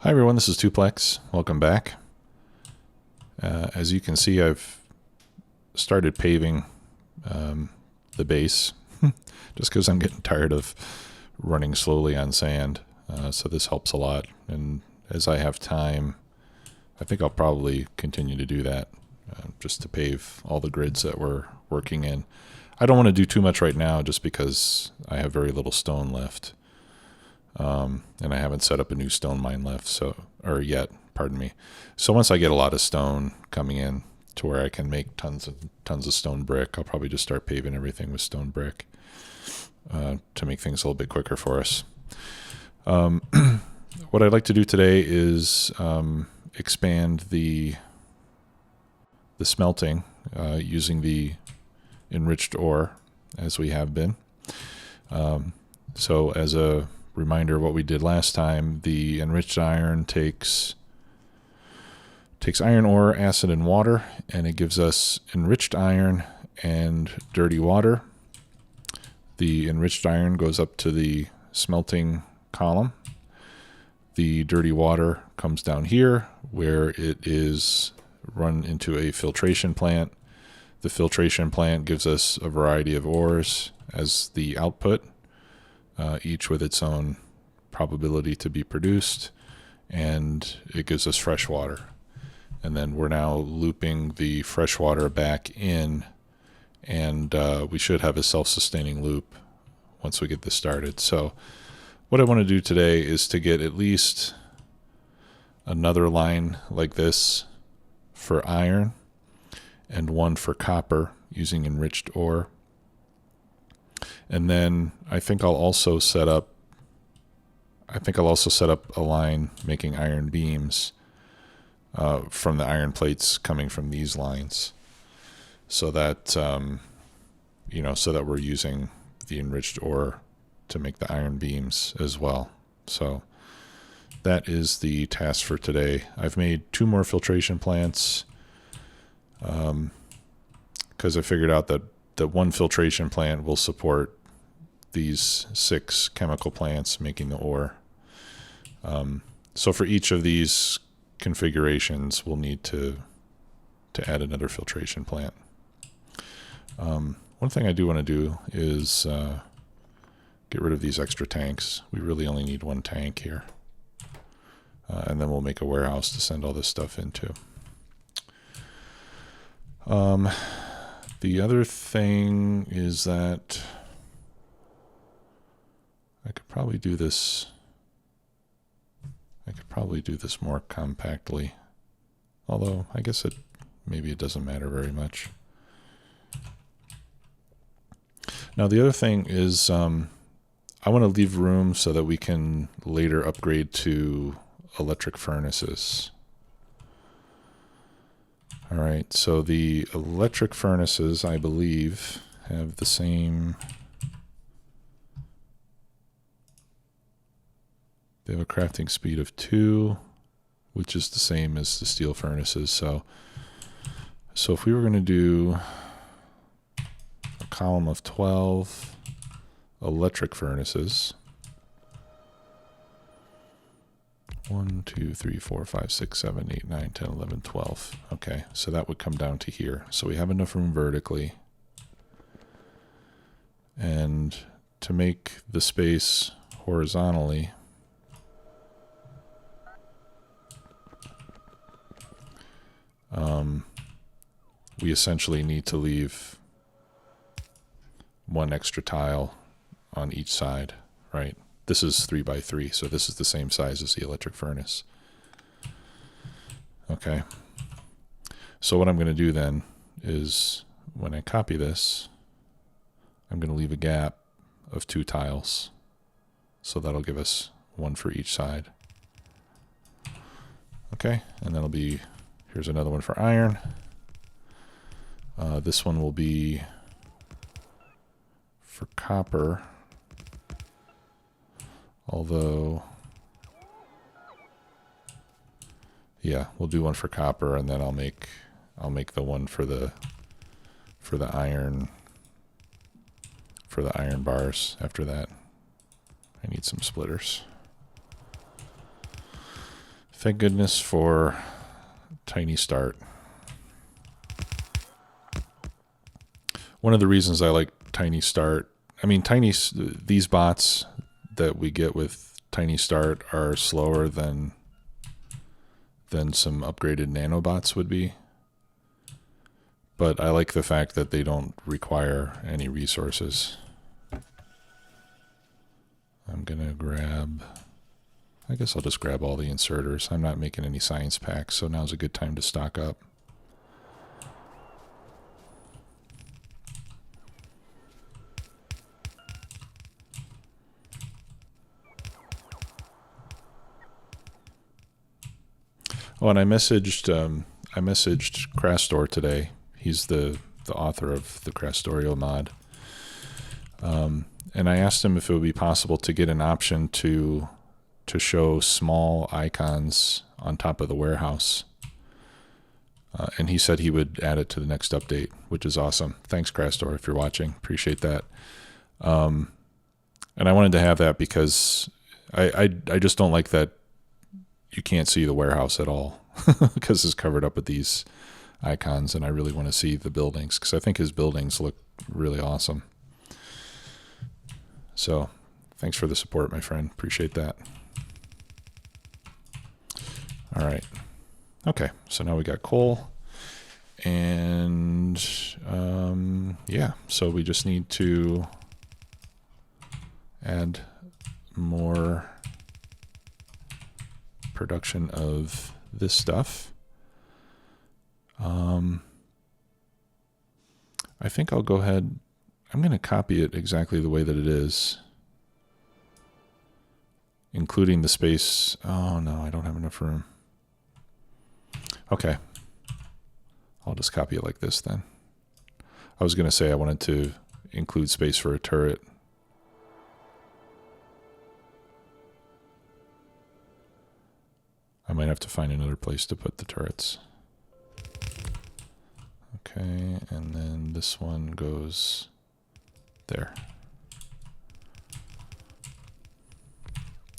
Hi everyone, this is Tuplex. Welcome back. As you can see, I've started paving the base just because I'm getting tired of running slowly on sand. So this helps a lot. And as I have time, I think I'll probably continue to do that just to pave all the grids that we're working in. I don't want to do too much right now just because I have very little stone left. And I haven't set up a new stone mine yet, pardon me. So once I get a lot of stone coming in to where I can make tons of stone brick, I'll probably just start paving everything with stone brick to make things a little bit quicker for us. What I'd like to do today is expand the smelting using the enriched ore as we have been. So as a reminder of what we did last time, the enriched iron takes iron ore, acid, and water, and it gives us enriched iron and dirty water. The enriched iron goes up to the smelting column. The dirty water comes down here where it is run into a filtration plant. The filtration plant gives us a variety of ores as the output, each with its own probability to be produced, and it gives us fresh water. And then we're now looping the fresh water back in, and we should have a self-sustaining loop once we get this started. So what I want to do today is to get at least another line like this for iron and one for copper using enriched ore. And then I think I'll also set up a line making iron beams from the iron plates coming from these lines, so that so that we're using the enriched ore to make the iron beams as well. So that is the task for today. I've made 2 more filtration plants because I figured out that the one filtration plant will support these 6 chemical plants making the ore. So for each of these configurations, we'll need to add another filtration plant. One thing I do want to do is get rid of these extra tanks. We really only need 1 tank here. And then we'll make a warehouse to send all this stuff into. The other thing is that I could probably do this more compactly, although I guess maybe it doesn't matter very much. Now the other thing is I want to leave room so that we can later upgrade to electric furnaces. All right, so the electric furnaces, I believe, have the same. They have a crafting speed of 2, which is the same as the steel furnaces. So if we were going to do a column of 12 electric furnaces, 1, 2, 3, 4, 5, 6, 7, 8, 9, 10, 11, 12. Okay, so that would come down to here. So we have enough room vertically. And to make the space horizontally, we essentially need to leave 1 extra tile on each side, right? This is 3 by 3, so this is the same size as the electric furnace. Okay. So what I'm going to do then is when I copy this, I'm going to leave a gap of 2 tiles. So that'll give us 1 for each side. Okay, and that'll be, here's another one for iron. This one will be for copper, although, yeah, we'll do 1 for copper, and then I'll make the one for the iron bars after that. I need some splitters. Thank goodness for TinyStart. One of the reasons I like TinyStart, I mean, these bots that we get with TinyStart are slower than some upgraded nanobots would be. But I like the fact that they don't require any resources. I'm gonna grab, I guess I'll just grab all the inserters. I'm not making any science packs, so now's a good time to stock up. Oh, and I messaged Krastor today. He's the author of the Krastorio mod. And I asked him if it would be possible to get an option to show small icons on top of the warehouse. And he said he would add it to the next update, which is awesome. Thanks, Krastor, if you're watching. Appreciate that. And I wanted to have that because I just don't like that you can't see the warehouse at all because it's covered up with these icons, and I really want to see the buildings because I think his buildings look really awesome. So thanks for the support, my friend. Appreciate that. All right. Okay, so now we got coal. And yeah, so we just need to add more production of this stuff. I think I'll go ahead, I'm going to copy it exactly the way that it is, including the space. Oh no, I don't have enough room. Okay, I'll just copy it like this then. I was going to say I wanted to include space for a turret. I might have to find another place to put the turrets. Okay, and then this one goes there.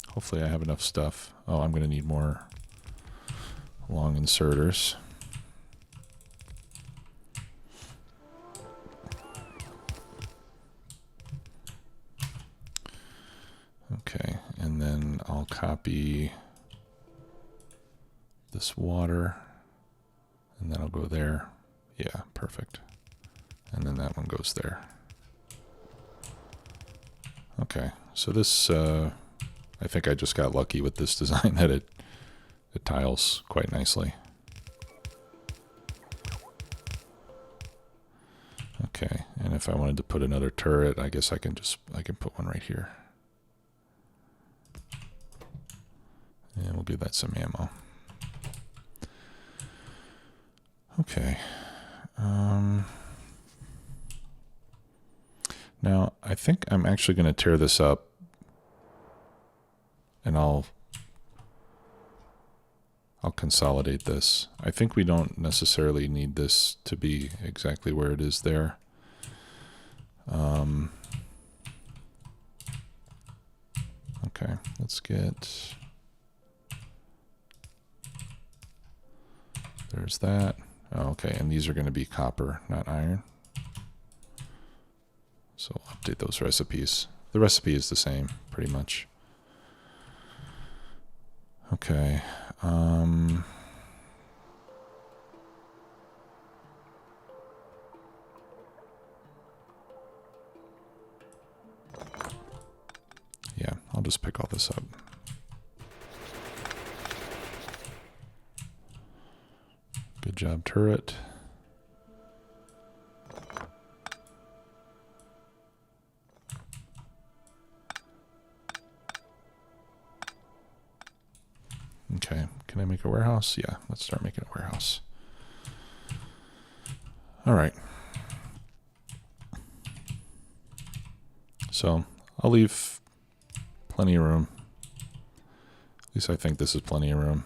Hopefully I have enough stuff. Oh, I'm going to need more long inserters. Okay, and then I'll copy this water, and then I'll go there. Yeah, perfect. And then that one goes there. Okay, so this, I think I just got lucky with this design that it tiles quite nicely. Okay, and if I wanted to put another turret, I guess I can put one right here. And we'll give that some ammo. Okay. Now, I think I'm actually going to tear this up, and I'll consolidate this. I think we don't necessarily need this to be exactly where it is there. Okay, let's get... There's that. Oh, okay, and these are going to be copper, not iron. So I'll update those recipes. The recipe is the same, pretty much. Okay. Yeah, I'll just pick all this up. Good job, turret. Okay, can I make a warehouse? Yeah, let's start making a warehouse. All right. So I'll leave plenty of room. At least I think this is plenty of room.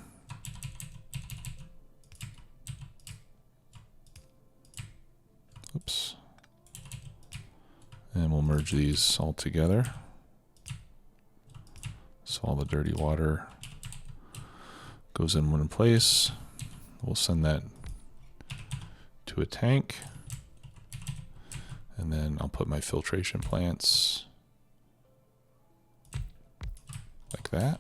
Oops. And we'll merge these all together. So all the dirty water Goes in one place. We'll send that to a tank. And then I'll put my filtration plants like that.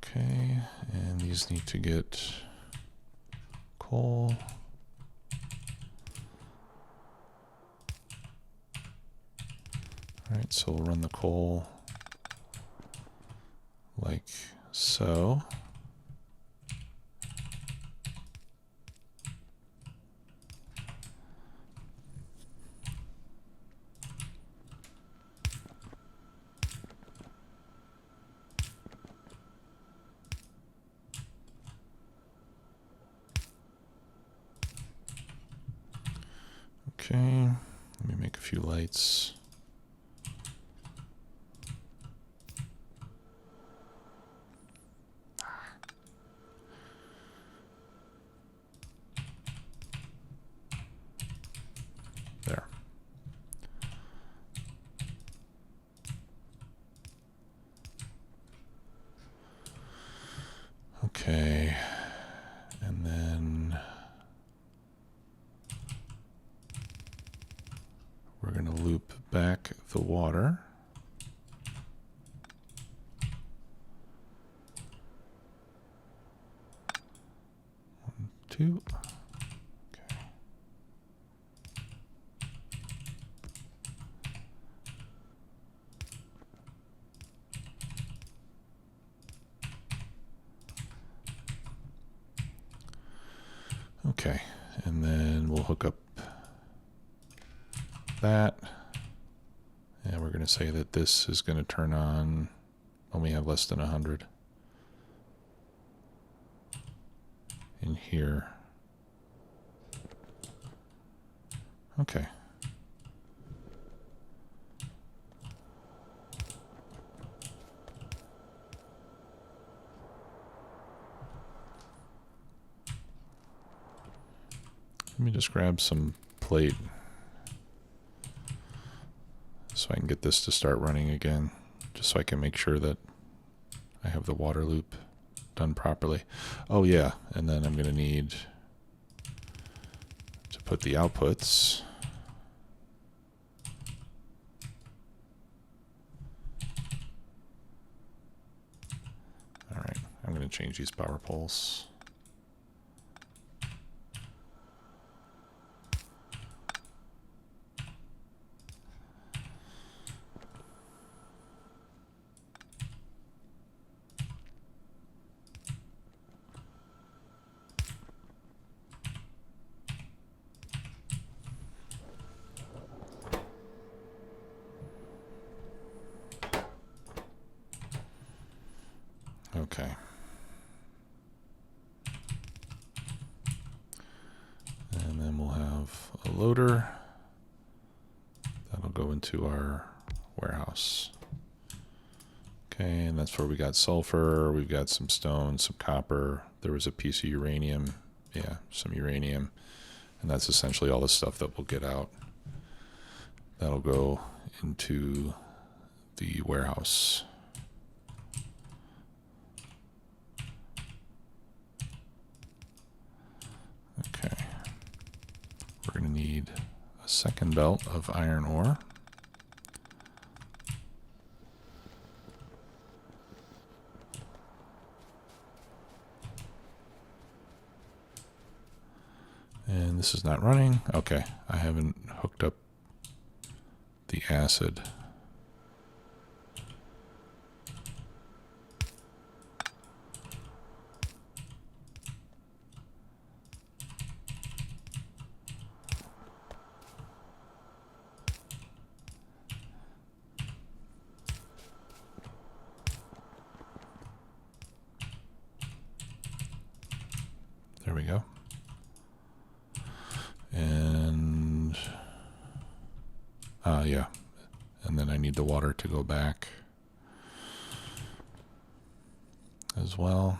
Okay, and these need to get coal. All right, so we'll run the coal like so. Okay, let me make a few lights. There. Okay, and then we're going to loop back the water. 1, 2. Okay. Okay, and then we'll hook up that, and we're going to say that this is going to turn on when we have less than 100 in here. Okay. Let me just grab some plate so I can get this to start running again, just so I can make sure that I have the water loop done properly. Oh yeah, and then I'm going to need to put the outputs. All right, I'm going to change these power poles. Okay. And then we'll have a loader that'll go into our warehouse. Okay, and that's where we got sulfur, we've got some stone, some copper, there was a piece of uranium, yeah, some uranium, and that's essentially all the stuff that we'll get out. That'll go into the warehouse. Okay, we're going to need a second belt of iron ore. And this is not running. Okay, I haven't hooked up the acid. There we go. And yeah, and then I need the water to go back as well.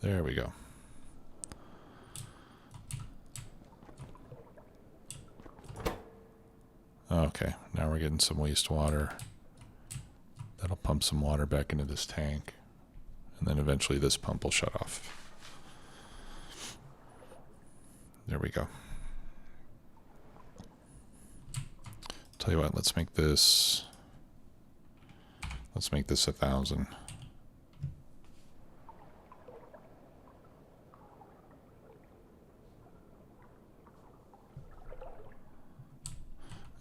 There we go. Okay, now we're getting some wastewater. That'll pump some water back into this tank. And then eventually this pump will shut off. There we go. Tell you what, let's make this 1,000.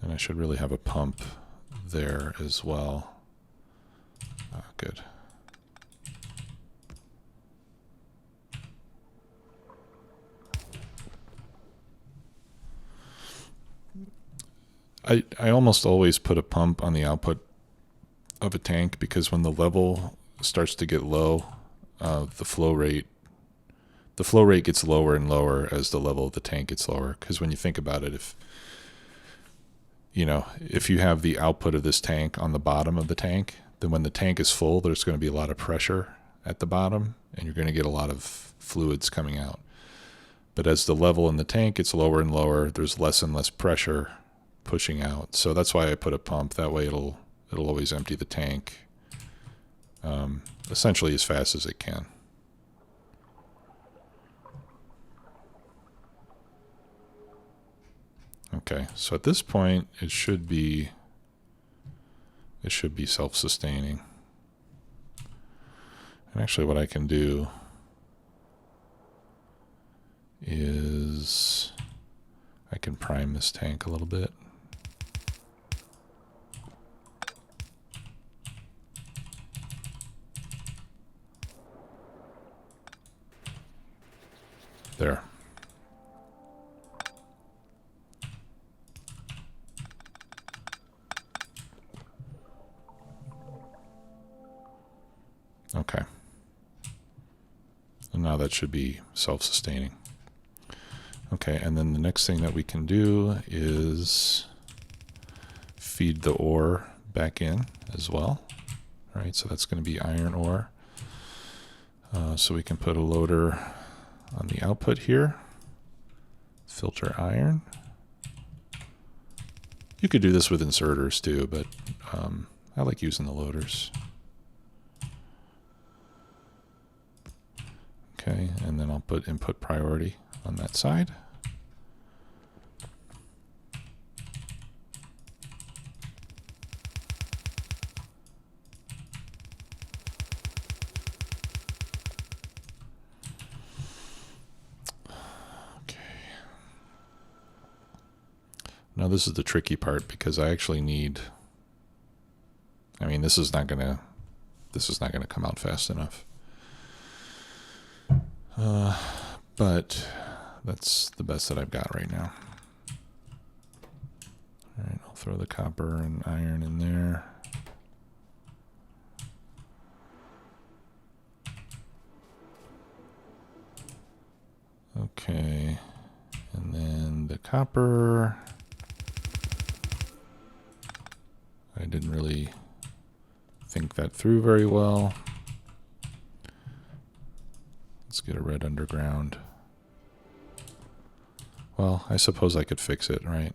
And I should really have a pump there as well. Ah, good. I almost always put a pump on the output of a tank because when the level starts to get low, the flow rate gets lower and lower as the level of the tank gets lower. Because when you think about it, if you have the output of this tank on the bottom of the tank, then when the tank is full, there's going to be a lot of pressure at the bottom, and you're going to get a lot of fluids coming out. But as the level in the tank gets lower and lower, there's less and less pressure pushing out. So that's why I put a pump. That way it'll always empty the tank essentially as fast as it can. Okay, so at this point it should be self-sustaining. And actually what I can do is I can prime this tank a little bit. There. Okay. And now that should be self-sustaining. Okay, and then the next thing that we can do is feed the ore back in as well. All right, so that's going to be iron ore. So we can put a loader on the output here. Filter iron. You could do this with inserters too, but I like using the loaders. Okay, and then I'll put input priority on that side. Now this is the tricky part because I actually need, this is not gonna come out fast enough. But that's the best that I've got right now. All right, I'll throw the copper and iron in there. Okay, and then the copper. I didn't really think that through very well. Let's get a red underground. Well, I suppose I could fix it, right?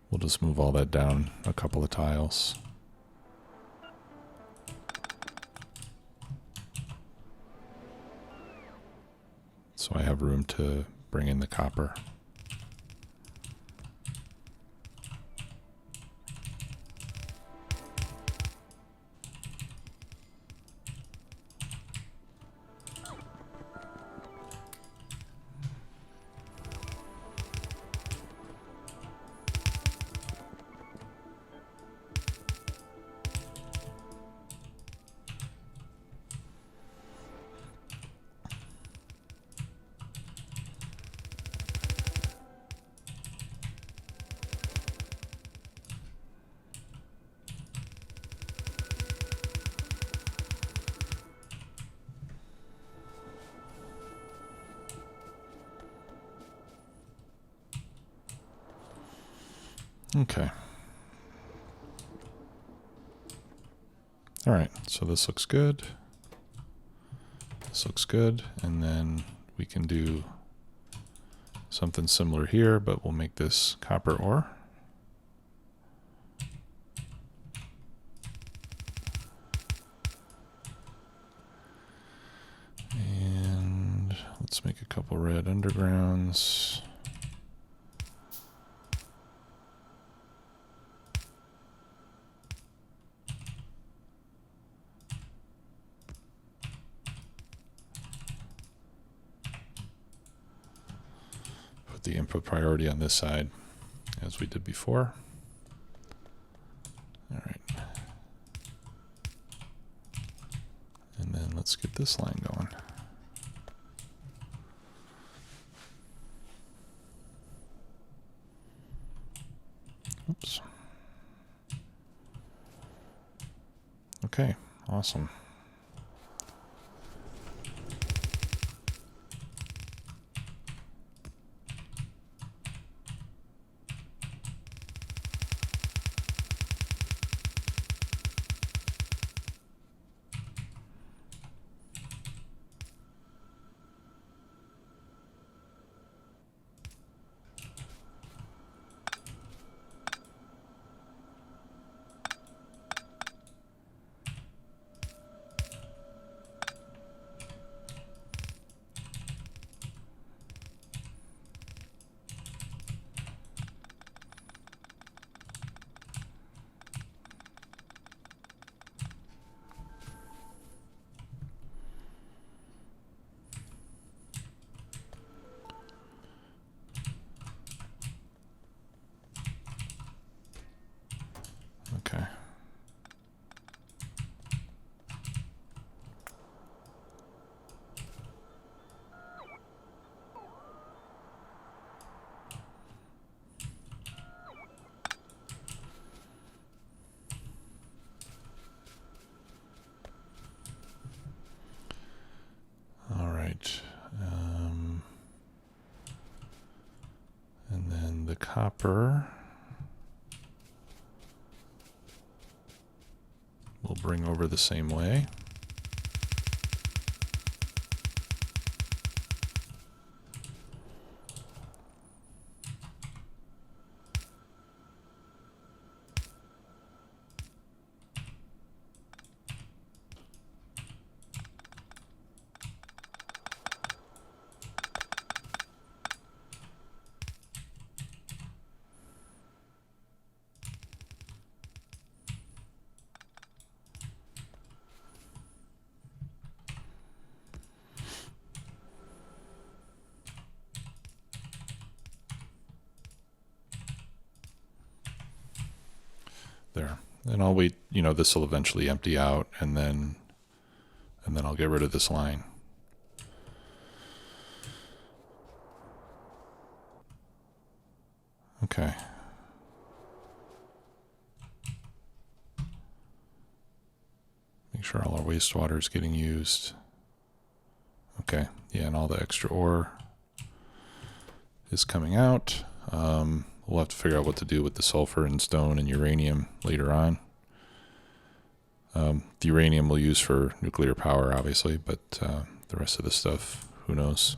We'll just move all that down a couple of tiles. So I have room to bring in the copper. Okay. All right, so this looks good. This looks good, and then we can do something similar here, but we'll make this copper ore. And let's make a couple red undergrounds. The input priority on this side as we did before. All right. And then let's get this line going. Oops. Okay, awesome. Okay. All right. And then the copper we'll bring over the same way. There. And I'll wait, you know, this will eventually empty out, and then I'll get rid of this line. Okay. Make sure all our wastewater is getting used. Okay. Yeah, and all the extra ore is coming out. We'll have to figure out what to do with the sulfur and stone and uranium later on. The uranium we'll use for nuclear power, obviously, but the rest of the stuff, who knows?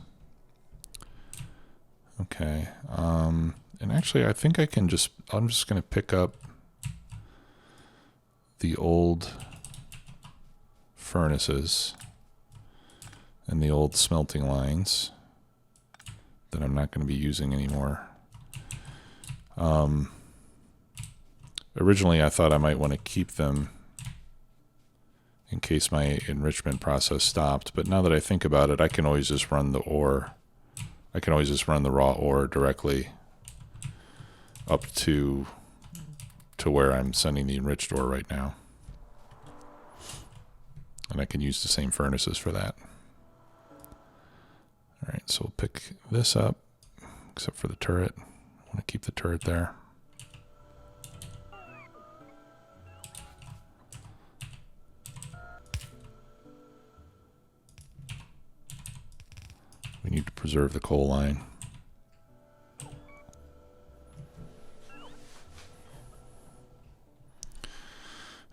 Okay. And actually, I think I'm just going to pick up the old furnaces and the old smelting lines that I'm not going to be using anymore. Originally, I thought I might want to keep them in case my enrichment process stopped, but now that I think about it, I can always just run the ore. I can always just run the raw ore directly up to where I'm sending the enriched ore right now. And I can use the same furnaces for that. All right, so we'll pick this up, except for the turret. I want to keep the turret there. We need to preserve the coal line.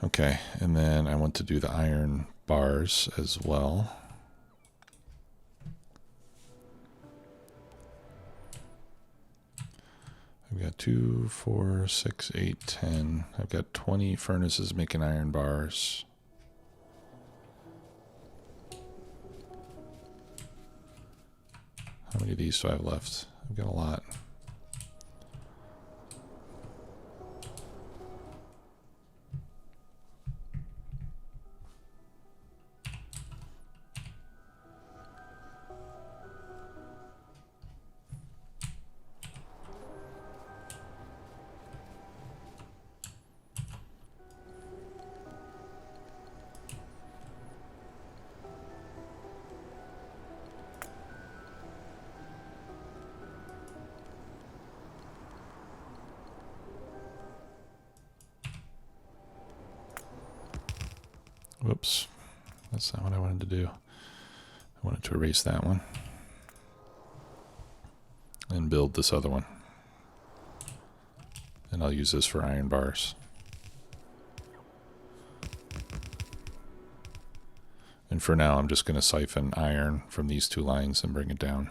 Okay, and then I want to do the iron bars as well. I've got 2, 4, 6, 8, 10. I've got 20 furnaces making iron bars. How many of these do I have left? I've got a lot. Whoops, that's not what I wanted to do. I wanted to erase that one and build this other one. And I'll use this for iron bars. And for now, I'm just going to siphon iron from these two lines and bring it down.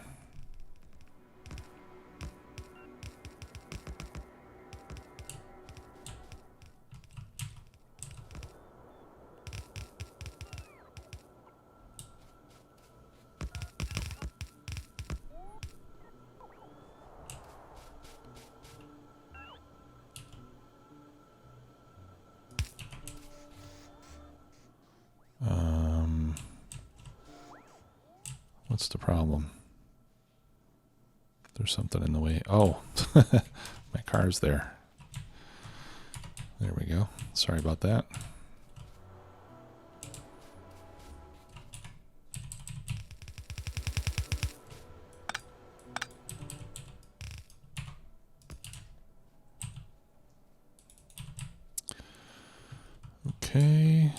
What's the problem? There's something in the way. Oh, my car's there. There we go. Sorry about that. Okay.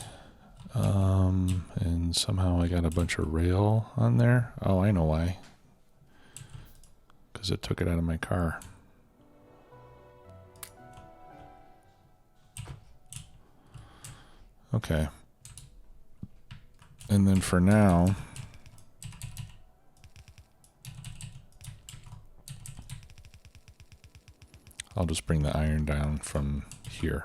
And somehow I got a bunch of rail on there. Oh, I know why. Because it took it out of my car. Okay. And then for now, I'll just bring the iron down from here.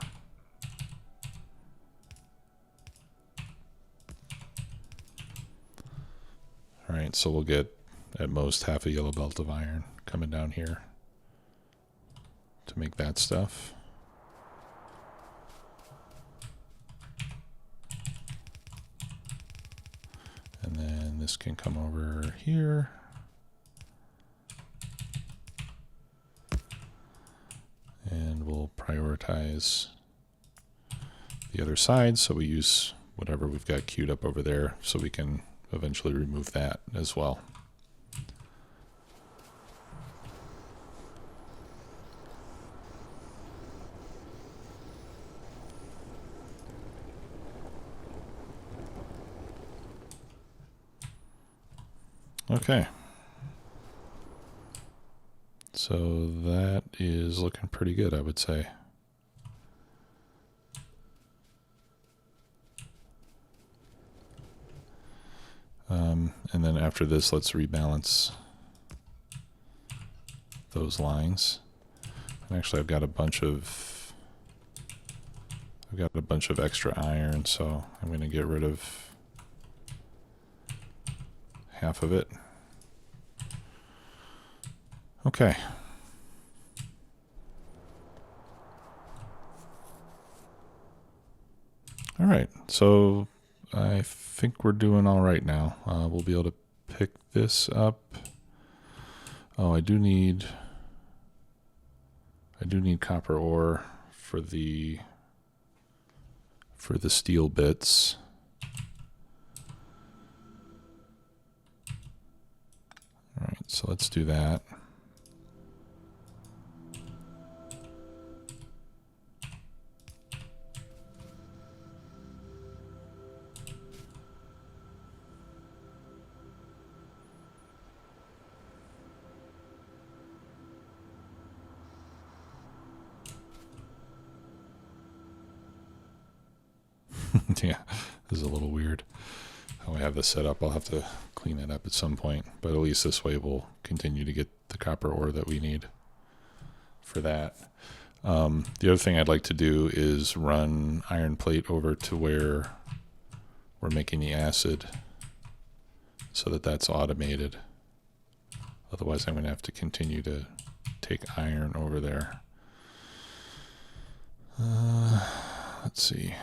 All right, so we'll get at most half a yellow belt of iron coming down here to make that stuff. And then this can come over here. And we'll prioritize the other side, so we use whatever we've got queued up over there so we can eventually remove that as well. Okay. So that is looking pretty good, I would say. And then after this, let's rebalance those lines. And actually, I've got a bunch of extra iron, so I'm going to get rid of half of it. Okay. All right, so I think we're doing all right now. We'll be able to pick this up. Oh, I do need copper ore for the steel bits. All right, so let's do that. Yeah, this is a little weird how I have this set up. I'll have to clean it up at some point, but at least this way we'll continue to get the copper ore that we need for that. The other thing I'd like to do is run iron plate over to where we're making the acid so that that's automated. Otherwise I'm going to have to continue to take iron over there. Let's see.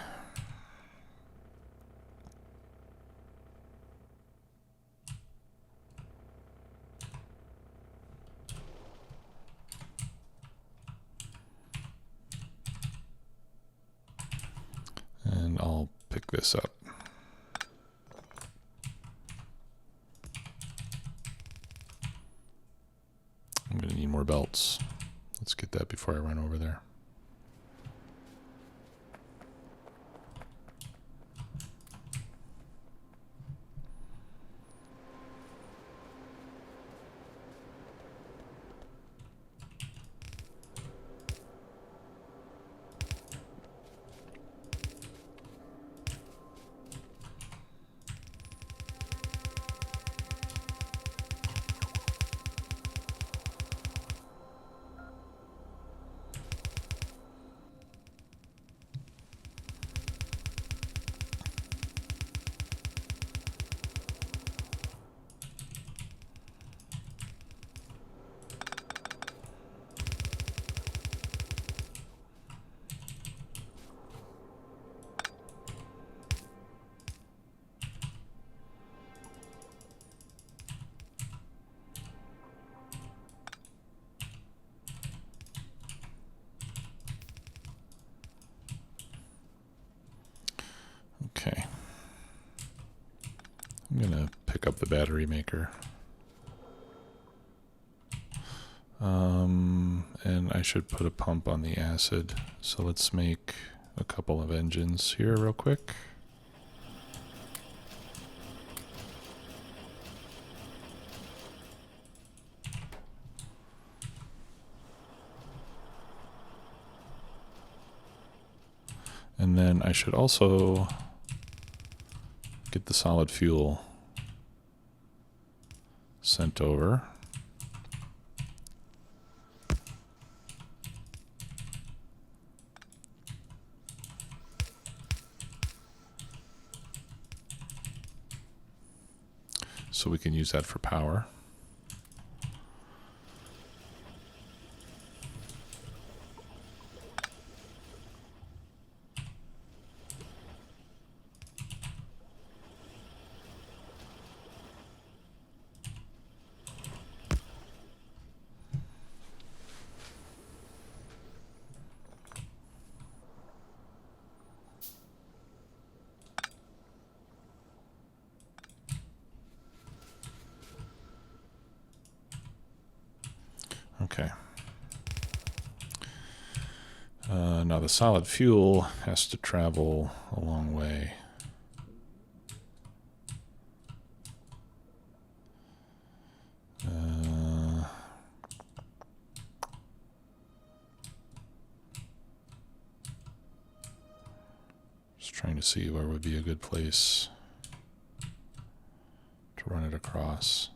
And I'll pick this up. I'm going to need more belts. Let's get that before I run over there. Okay. I'm going to pick up the battery maker. And I should put a pump on the acid. So let's make a couple of engines here real quick. And then I should also get the solid fuel sent over. So we can use that for power. Okay. Now the solid fuel has to travel a long way. Just trying to see where would be a good place to run it across.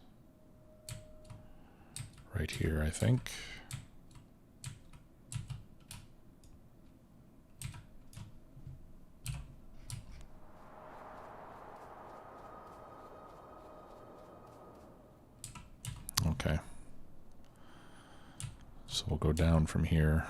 Right here, I think. Okay. So we'll go down from here.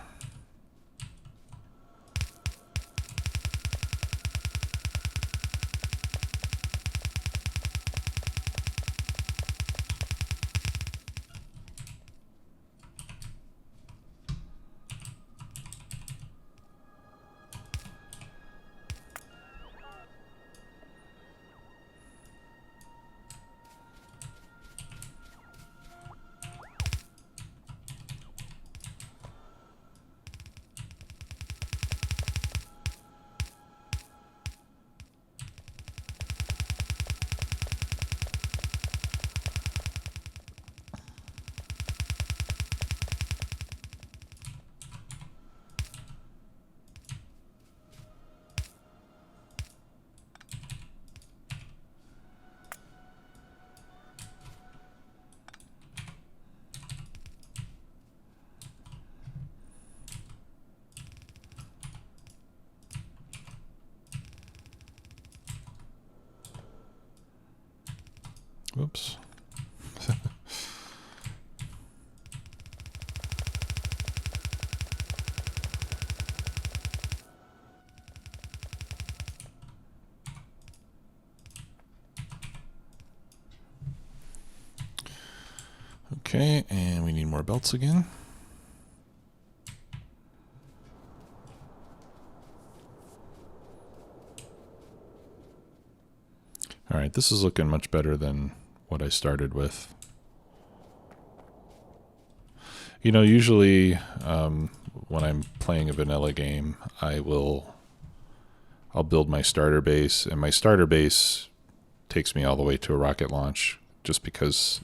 Oops. Okay, and we need more belts again. All right, this is looking much better than what I started with. You know, usually when I'm playing a vanilla game, I'll build my starter base, and my starter base takes me all the way to a rocket launch just because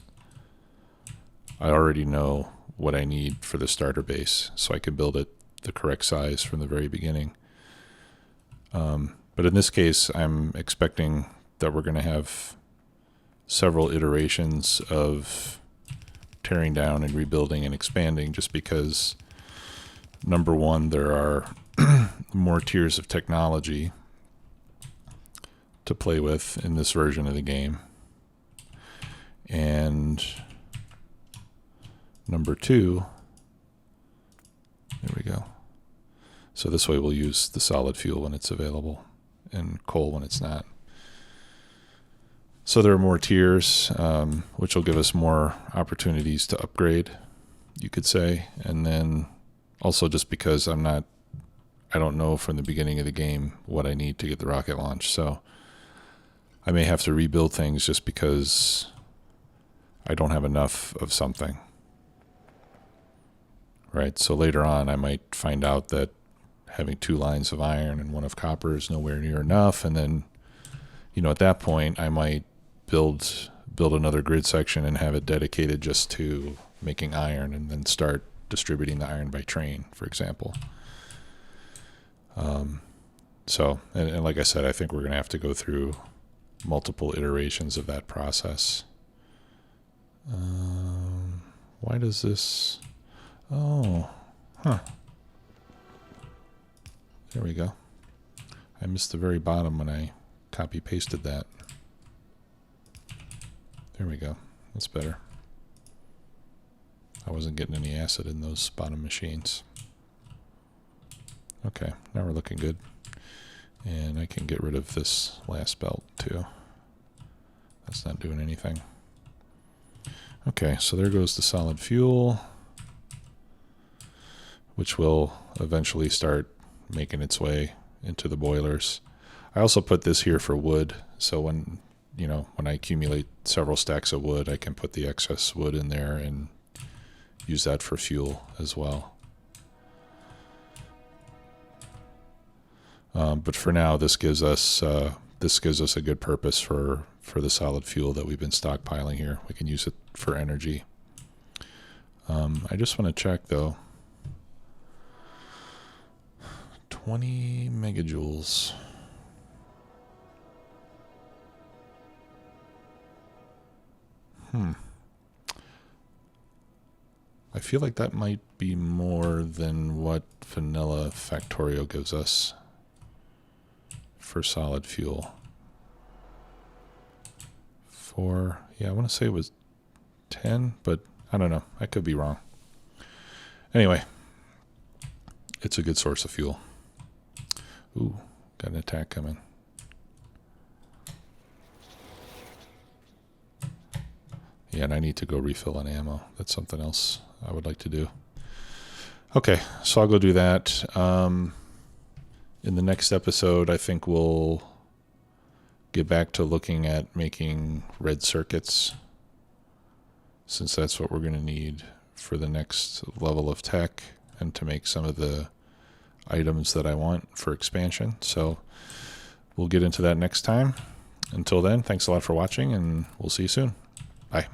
I already know what I need for the starter base, so I can build it the correct size from the very beginning. But in this case, I'm expecting that we're going to have several iterations of tearing down and rebuilding and expanding, just because, number one, there are more tiers of technology to play with in this version of the game, and number two, there we go. So this way we'll use the solid fuel when it's available and coal when it's not. So there are more tiers, which will give us more opportunities to upgrade, you could say. And then also just because I don't know from the beginning of the game what I need to get the rocket launch. So I may have to rebuild things just because I don't have enough of something. Right, so later on I might find out that having 2 lines of iron and 1 of copper is nowhere near enough, and then, you know, at that point I might build another grid section and have it dedicated just to making iron, and then start distributing the iron by train, for example. So, and like I said, I think we're going to have to go through multiple iterations of that process. Why does this... Oh, huh. There we go. I missed the very bottom when I copy-pasted that. There we go. That's better. I wasn't getting any acid in those bottom machines. Okay, now we're looking good. And I can get rid of this last belt too. That's not doing anything. Okay, so there goes the solid fuel, which will eventually start making its way into the boilers. I also put this here for wood, so when I accumulate several stacks of wood, I can put the excess wood in there and use that for fuel as well. But for now, this gives us a good purpose for the solid fuel that we've been stockpiling here. We can use it for energy. I just want to check though. 20 megajoules. I feel like that might be more than what vanilla Factorio gives us for solid fuel. Yeah, I want to say it was 10, but I don't know. I could be wrong. Anyway, it's a good source of fuel. Ooh, got an attack coming. Yeah, and I need to go refill on ammo. That's something else I would like to do. Okay, so I'll go do that. In the next episode, I think we'll get back to looking at making red circuits, since that's what we're going to need for the next level of tech and to make some of the items that I want for expansion. So we'll get into that next time. Until then, thanks a lot for watching, and we'll see you soon. Bye.